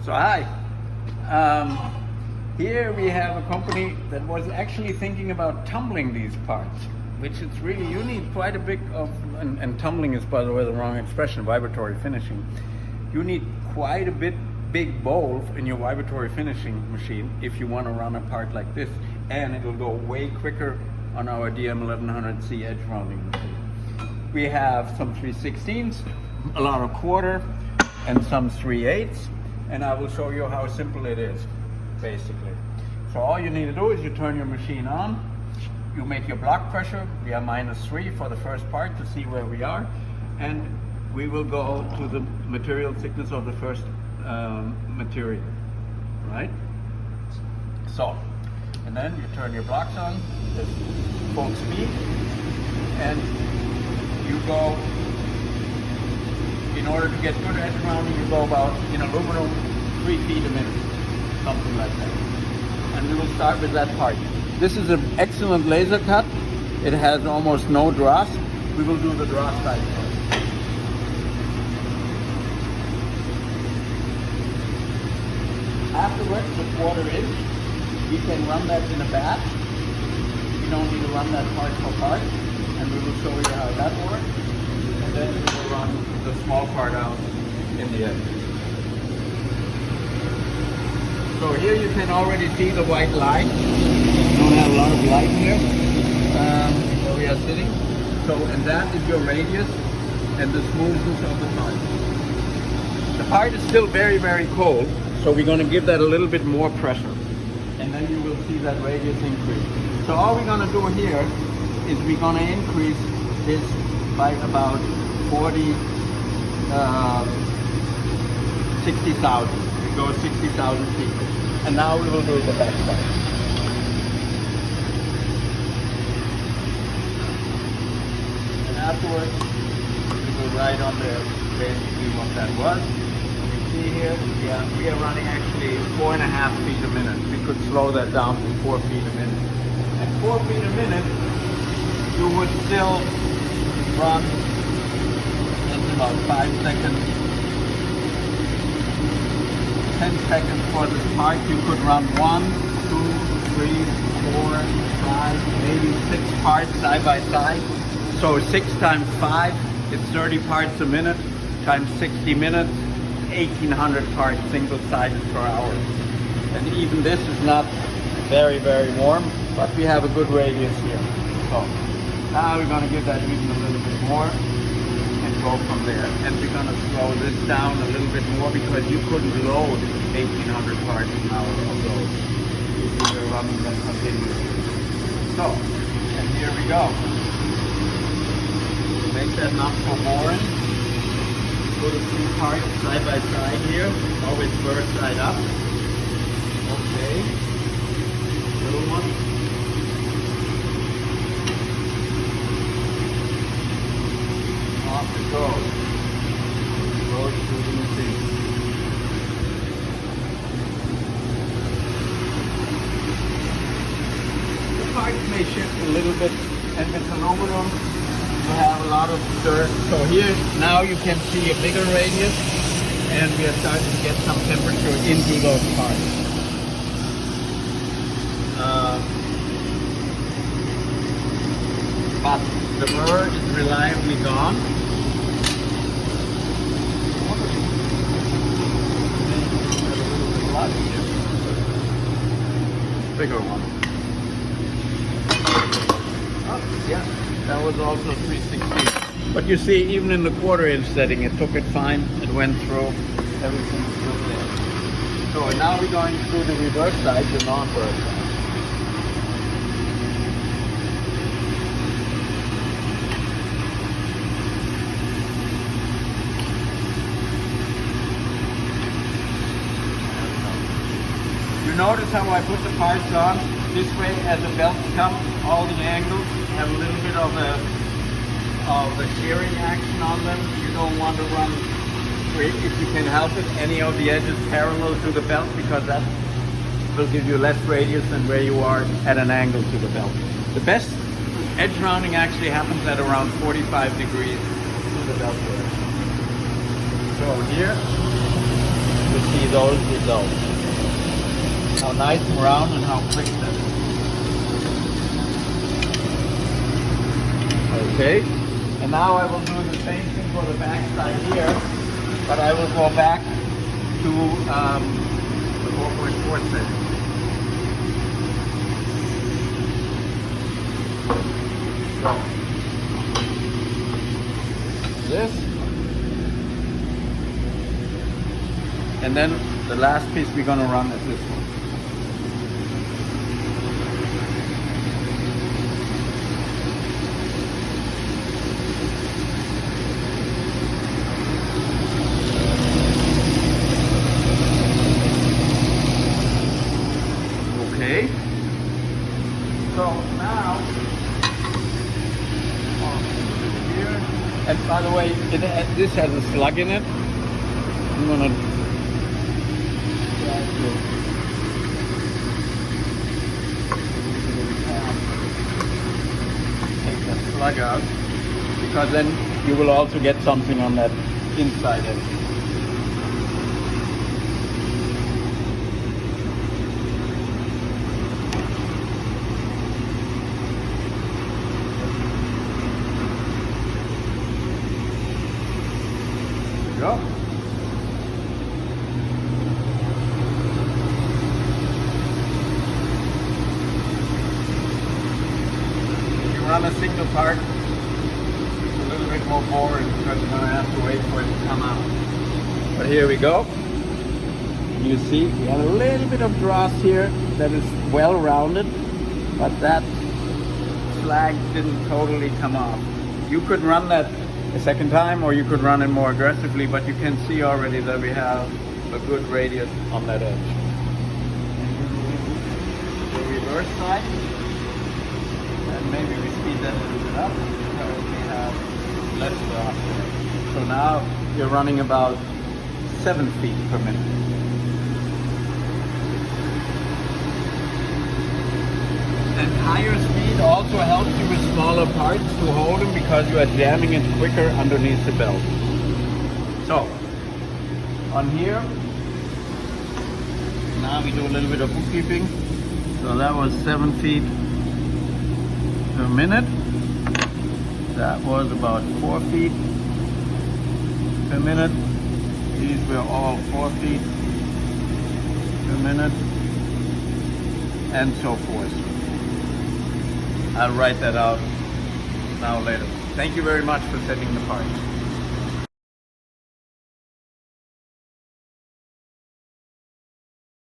So hi, here we have a company that was actually thinking about tumbling these parts, which it's really, you need quite a bit of, and tumbling is by the way the wrong expression, vibratory finishing. You need quite a big bowl in your vibratory finishing machine if you want to run a part like this, and it will go way quicker on our DM1100C edge rounding machine. We have some 3/16s, a lot of quarter, and some 3/8, and I will show you how simple it is, basically. So all you need to do is you turn your machine on, you make your block pressure, we are -3 for the first part to see where we are, and we will go to the material thickness of the first material, right? So, and then you turn your blocks on at full speed, and you go, in order to get good edge rounding, you go about, in aluminum, 3 feet a minute, something like that. And we will start with that part. This is an excellent laser cut. It has almost no dross. We will do the dross side first. Afterwards, the 1/4 inch, we can run that in a batch. We don't need to run that part for part, and we will show you how that works. And then we will run the small part out in the end. So here you can already see the white line. We don't have a lot of light here where we are sitting. So, and that is your radius and the smoothness of the part. The part is still very, very cold, so we're going to give that a little bit more pressure. And then you will see that radius increase. So all we're going to do here is we're going to increase this by about 60,000. We go 60,000 feet. And now we will do the back side. And afterwards, we will write on there basically what that was. You see here, we are running actually 4.5 feet a minute. We could slow that down to 4 feet a minute. At 4 feet a minute, you would still run, that's about 5 seconds, 10 seconds for this part. You could run 1, 2, 3, 4, 5, maybe 6 parts side by side. So 6 times 5 is 30 parts a minute, times 60 minutes, 1,800 parts single-sided per hour. And even this is not very, very warm, but we have a good radius here. So now we're going to give that even a little bit more and go from there. And we're going to slow this down a little bit more because you couldn't load 1,800 parts an hour of those. We're running that continuously. So, and here we go. Make that not so boring. Put the 3 parts side by side here. Always first side up. Okay. Little one. Off it goes. Goes to the machine. The parts may shift a little bit, and with aluminum, you have a lot of dirt. So here, now you can see a bigger radius, and we are starting to get some temperature into those parts. But the burr is reliably gone. Bigger one. Oh, yeah, that was also 3/16. But you see, even in the 1/4 inch setting, it took it fine. It went through. Everything's still there. So now we're going to do the reverse side, the non-burr side. You notice how I put the parts on this way as the belts come, all the angles have a little bit of a shearing action on them. You don't want to run, if you can help it, any of the edges parallel to the belt, because that will give you less radius than where you are at an angle to the belt. The best edge rounding actually happens at around 45 degrees to the belt. So here, to see those results. How nice and round and how quick that is. Okay, and now I will do the same thing for the back side here, but I will go back to the 4.4 setting. So, this, and then the last piece we're going to run is this one. Okay, so now, here, and by the way, this has a slug in it. I'm gonna take that slug out, because then you will also get something on that inside edge. Go. If you run a single part, it's a little bit more boring because you're going to have to wait for it to come out. But here we go. You see, we have a little bit of dross here that is well rounded, but that flag didn't totally come off. You could run that a second time, or you could run it more aggressively, but you can see already that we have a good radius on that edge. The reverse side, and maybe we speed that a little bit up because we have less drop there. So now you're running about 7 feet per minute. And higher speed also helps you with smaller parts to hold them because you are jamming it quicker underneath the belt. So, on here, now we do a little bit of bookkeeping. So that was 7 feet per minute. That was about 4 feet per minute. These were all 4 feet per minute, and so forth. I'll write that out now later. Thank you very much for setting the parts.